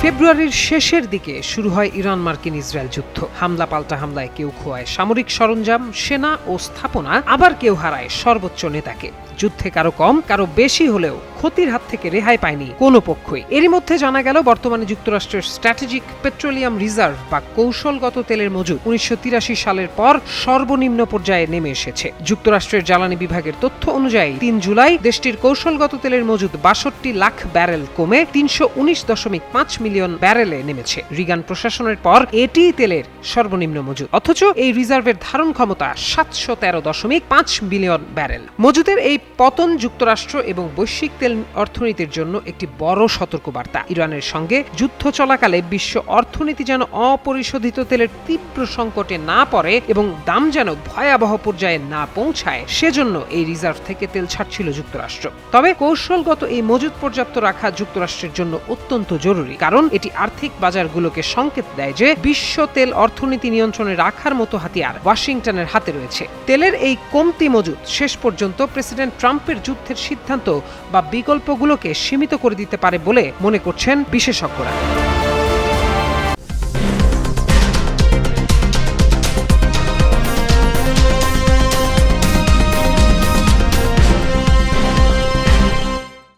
ফেব্রুয়ারির শেষের দিকে শুরু হয় ইরান মার্কিন ইসরায়েল যুদ্ধ। হামলা পাল্টা হামলায় কেউ খোয়ায় সামরিক সরঞ্জাম, সেনা ও স্থাপনা, আবার কেউ হারায় সর্বোচ্চ নেতাকে। যুদ্ধে কারো কম কারো বেশি হলেও ক্ষতির হাত থেকে রেহাই পায়নি কোনো পক্ষই। এরই মধ্যে জানা গেল বর্তমানে যুক্তরাষ্ট্রের স্ট্র্যাটেজিক পেট্রোলিয়াম রিজার্ভ বা কৌশলগত তেলের মজুদ 1983 সালের পর সর্বনিম্ন পর্যায়ে নেমে এসেছে। যুক্তরাষ্ট্রের জ্বালানি বিভাগের তথ্য অনুযায়ী 3 জুলাই দেশটির কৌশলগত তেলের মজুদ 62 লাখ ব্যারেল কমে 319.5 মিলিয়ন ব্যারেলে নেমেছে। রিগান প্রশাসনের পর এটি তেলের সর্বনিম্ন মজুদ। অথচ এই রিজার্ভের ধারণ ক্ষমতা 713.5 মিলিয়ন ব্যারেল। মজুদের এই পতন যুক্তরাষ্ট্র এবং বৈশ্বিক তেল অর্থনীতির জন্য একটি বড় সতর্কবার্তা। ইরানের সঙ্গে যুদ্ধ চলাকালে বিশ্ব অর্থনীতি যেন অপরিশোধিত তেলের তীব্র সংকটে না পড়ে এবং দাম যেন ভয়াবহ পর্যায়ে না পৌঁছায়, সেজন্য এই রিজার্ভ থেকে তেল ছাড়ছিল যুক্তরাষ্ট্র। তবে কৌশলগত এই মজুদ পর্যাপ্ত রাখা যুক্তরাষ্ট্রের জন্য অত্যন্ত জরুরি, কারণ এটি আর্থিক বাজারগুলোকে সংকেত দেয় যে বিশ্ব তেল অর্থনীতি নিয়ন্ত্রণে রাখার মতো হাতিয়ার ওয়াশিংটনের হাতে রয়েছে। তেলের এই কমতি মজুদ শেষ পর্যন্ত প্রেসিডেন্ট ট্রাম্পের যুদ্ধের সিদ্ধান্ত বা বিকল্পগুলোকে সীমিত করে দিতে পারে বলে মনে করছেন বিশেষজ্ঞরা।